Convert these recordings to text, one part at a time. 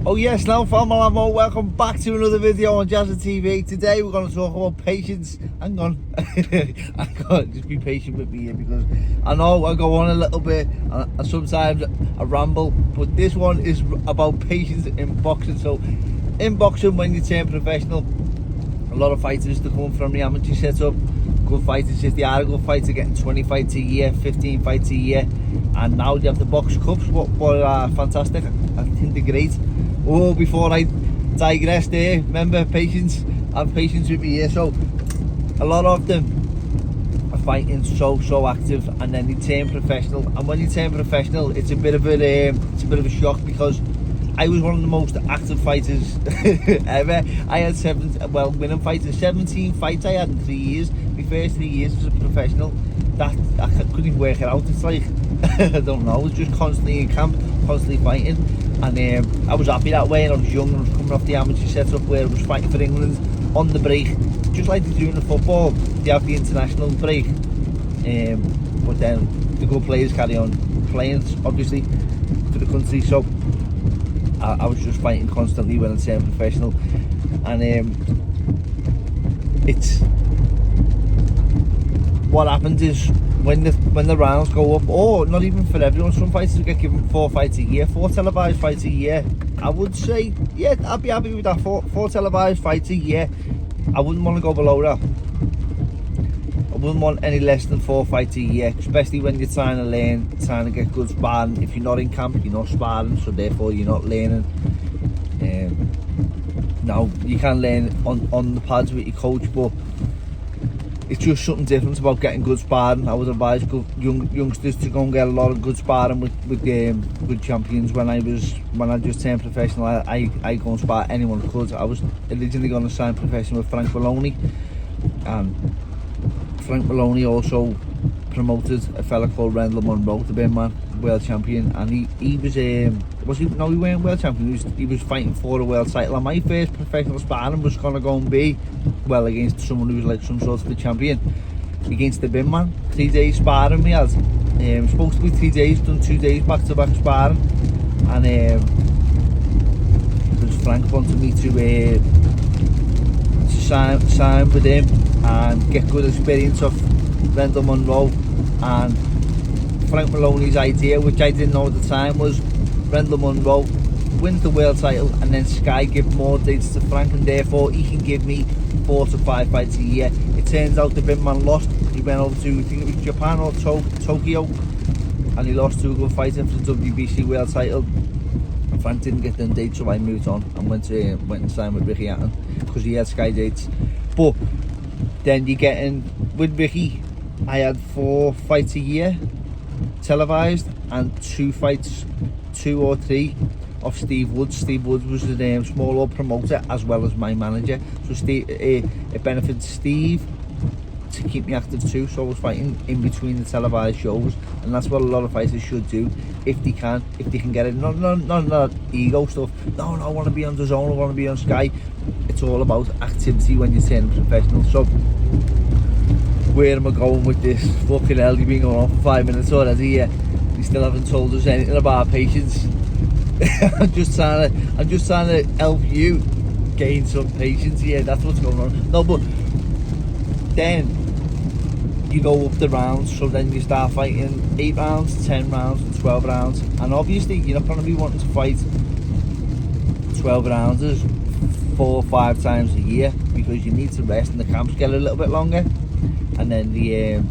Oh yes, now family, welcome back to another video on Jazza TV. Today we're going to talk about patience. Hang on, hang on, just be patient with me here because I know I go on a little bit and sometimes I ramble, but this one is about patience in boxing. So in boxing, when you turn professional, a lot of fighters that come from the amateur setup, good fighters, if they are a good fighter, getting 20 fights a year, 15 fights a year, and now they have the box cups, what are fantastic. I think they're great. Oh, before I digress there, remember, patience, have patience with me here. So a lot of them are fighting so active, and then they turn professional, and when you turn professional, it's a bit of a shock, because I was one of the most active fighters ever. I had winning fights, 17 fights I had in 3 years. My first 3 years as a professional, that I couldn't even work it out. It's like, I don't know, I was just constantly in camp, constantly fighting, and I was happy that way. And I was young, and I was coming off the amateur setup where I was fighting for England on the break, just like they do in the football. They have the international break, but then the good players carry on playing, obviously, for the country. So I was just fighting constantly when I turned professional, and it's what happens is when the rounds go up, or not even for everyone, some fighters get given 4 fights a year, 4 televised fights a year. I would say, yeah, I'd be happy with that. 4 televised fights a year. I wouldn't want to go below that. I wouldn't want any less than 4 fights a year, especially when you're trying to learn, trying to get good sparring. If you're not in camp, you're not sparring, so therefore you're not learning. Now, you can learn on the pads with your coach, but it's just something different about getting good sparring. I would advise youngsters to go and get a lot of good sparring with good champions. When I just turned professional, I go and spar anyone I could. I was originally going to sign professional with Frank Maloney, and Frank Maloney also promoted a fella called Rendell Munro, the bin man, world champion, and he weren't world champion, he was fighting for a world title. And my first professional sparring was going to go and be, well, against someone who was like some sort of a champion, against the bin man. 3 days sparring we had. It was supposed to be 3 days, done 2 days back to back sparring, and because Frank wanted me to sign with him and get good experience of Rendell Munro. And Frank Maloney's idea, which I didn't know at the time, was Rendell Munro wins the world title, and then Sky give more dates to Frank, and therefore he can give me 4 to 5 fights a year. It turns out the bin man lost. He went over to, I think it was Japan or Tokyo, and he lost to a good fighter for the WBC world title. And Frank didn't get them dates, so I moved on and went and signed with Ricky Hatton because he had Sky dates. But then you're getting, with Ricky, I had 4 fights a year televised, and 2 or 3 of Steve Woods. Steve Woods was the small old promoter as well as my manager, so it benefited Steve to keep me active too. So I was fighting in between the televised shows, and that's what a lot of fighters should do if they can get it. Not ego stuff. No, I want to be on the zone, I want to be on Sky. It's all about activity when you're turning professional. So where am I going with this? Fucking hell, you've been going on for 5 minutes already. You still haven't told us anything about patience. I'm just trying to help you gain some patience here. That's what's going on. No, but then you go up the rounds, so then you start fighting 8 rounds, 10 rounds, and 12 rounds, and obviously you're not going to be wanting to fight 12 rounders 4 or 5 times a year, because you need to rest and the camps get a little bit longer, and then the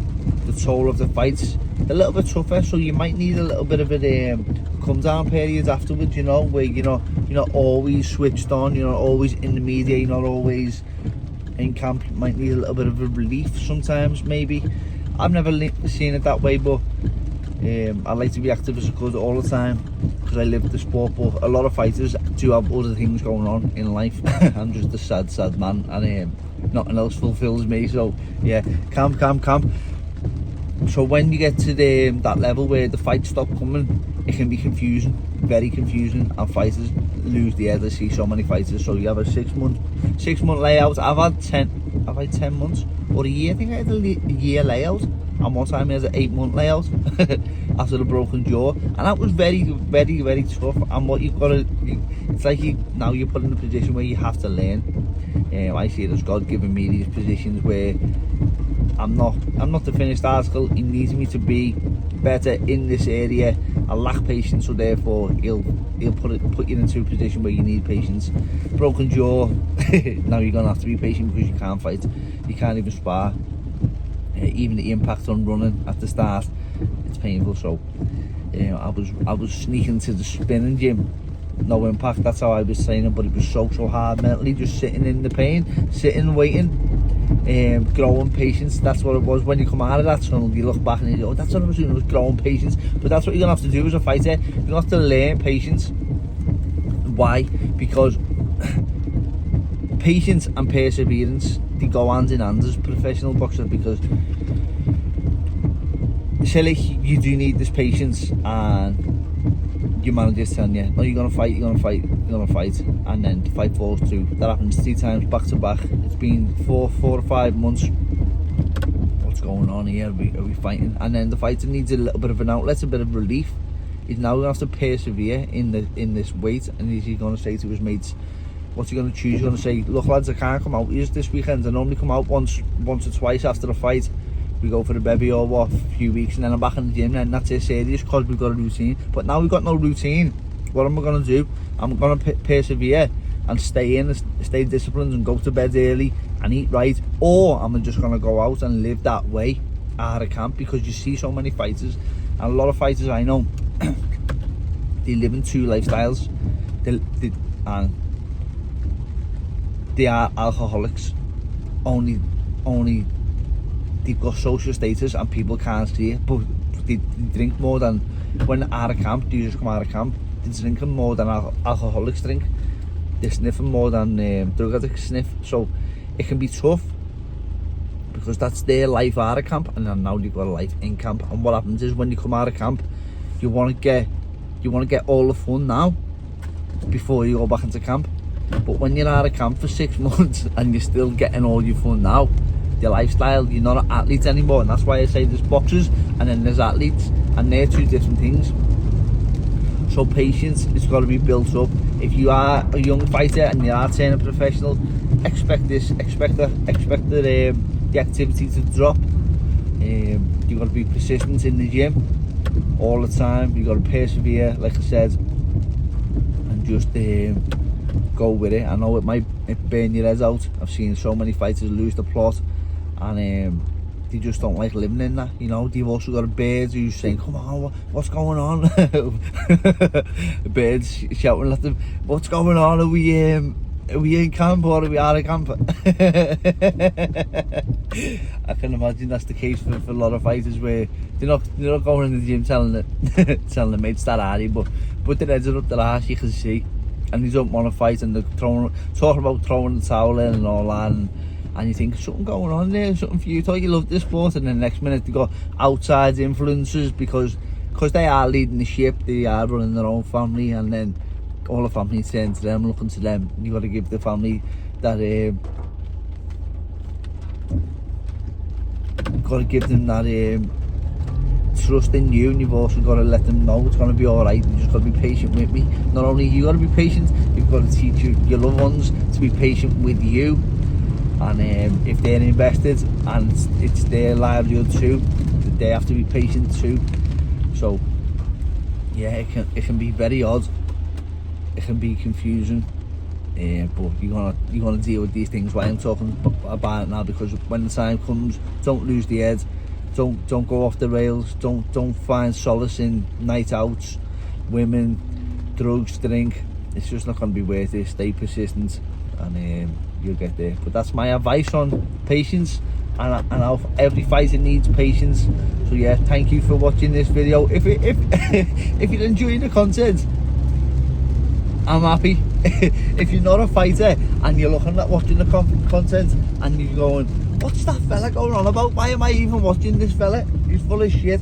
toll of the fights a little bit tougher, so you might need a little bit of a come down period afterwards, you know, where you're not always switched on, you're not always in the media, you're not always in camp. You might need a little bit of a relief sometimes, maybe. I've never seen it that way, but I like to be active as I could all the time because I live the sport. But a lot of fighters do have other things going on in life. I'm just a sad man, and nothing else fulfills me. So yeah, camp. So when you get to that level where the fights stop coming, it can be confusing, very confusing, and fighters lose the head. I see so many fighters. So you have a 6 month layout. I've had 10 months or a year. I think I had a year layout, and one time he has an 8-month layout after a broken jaw, and that was very, very, very tough. And what you've got to, it's like now you're put in a position where you have to learn. I see it as God giving me these positions where I'm not the finished article. He needs me to be better in this area. I lack patience, so therefore he'll put you into a position where you need patience. Broken jaw, now you're gonna have to be patient because you can't fight, you can't even spar. Even the impact on running at the start, it's painful. So I was sneaking to the spinning gym, no impact, that's how I was training, but it was so hard mentally, just sitting in the pain, sitting waiting. Growing patience, that's what it was. When you come out of that tunnel, you look back and you go, oh, that's what I was doing, it was growing patience. But that's what you're gonna have to do as a fighter. You're gonna have to learn patience. Why? Because patience and perseverance, they go hand in hand as professional boxers, because silly, you do need this patience, and your manager's telling you, no, you're gonna fight, and then the fight falls through. That happens 3 times back to back. It's been 4 or 5 months. What's going on here? Are we fighting? And then the fighter needs a little bit of an outlet, a bit of relief. He's now gonna have to persevere in this weight, and he's gonna say to his mates, what's he gonna choose? He's gonna say, look lads, I can't come out here this weekend. I normally come out once or twice after a fight. We go for the bevy or what, a few weeks, and then I'm back in the gym, and that's it, serious, because we've got a routine. But now we've got no routine. What am I going to do? I'm going to persevere and stay disciplined and go to bed early and eat right, or I'm just going to go out and live that way out of camp, because you see so many fighters, and a lot of fighters I know, they live in 2 lifestyles, and they are alcoholics, only they've got social status and people can't see it, but they drink more than, when out of camp, they just come out of camp, they're drinking more than alcoholics drink, they're sniffing more than drug addicts sniff. So it can be tough, because that's their life out of camp, and then now they've got a life in camp. And what happens is, when you come out of camp, you want to get all the fun now before you go back into camp. But when you're out of camp for 6 months and you're still getting all your fun now, your lifestyle, you're not an athlete anymore. And that's why I say there's boxers and then there's athletes, and they're 2 different things. So patience has got to be built up. If you are a young fighter and you are turning professional, expect the activity to drop. You've got to be persistent in the gym all the time. You've got to persevere, like I said, and just go with it. I know it might burn your head out. I've seen so many fighters lose the plot, and they just don't like living in that. You know, they've also got a bird who's saying, come on, what's going on? The bird's shouting at them, what's going on? Are we in camp or are we out of camp? I can imagine that's the case for a lot of fighters, where they're not going in the gym telling the mates that are they, but their heads are up their arse, you can see, and they don't want to fight, and they're talking about throwing the towel in and all that, and you think, something going on there, something for you, thought you loved this sport, and then the next minute they got outside influences, because they are leading the ship, they are running their own family, and then all the family turn to them, looking to them. You got to give the family that got to give them that trust in you, and you've also got to let them know it's going to be all right. You just got to be patient with me. Not only you got to be patient, you've got to teach your loved ones to be patient with you. And if they're invested and it's their livelihood too, they have to be patient too. So yeah, it can be very odd. It can be confusing, but you're gonna deal with these things. Why I'm talking about it now, because when the time comes, don't lose the head. Don't go off the rails. Don't find solace in night outs, women, drugs, drink. It's just not going to be worth it. Stay persistent, and you'll get there. But that's my advice on patience, and how every fighter needs patience. So yeah, thank you for watching this video. If you're enjoying the content, I'm happy. If you're not a fighter and you're looking at watching the content and you're going, what's that fella going on about? Why am I even watching this fella? He's full of shit.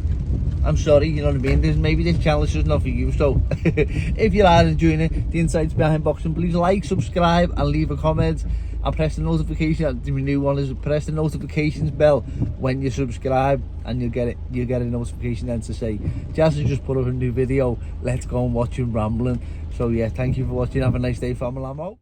I'm sorry, you know what I mean? Maybe this channel is just not for you. So if you are enjoying it, the insights behind boxing, please like, subscribe and leave a comment. and press the notification. The new one is press the notifications bell when you subscribe, and you'll get a notification then to say Jazz has just put up a new video, let's go and watch him rambling. So yeah, thank you for watching. Have a nice day, Family Lambo.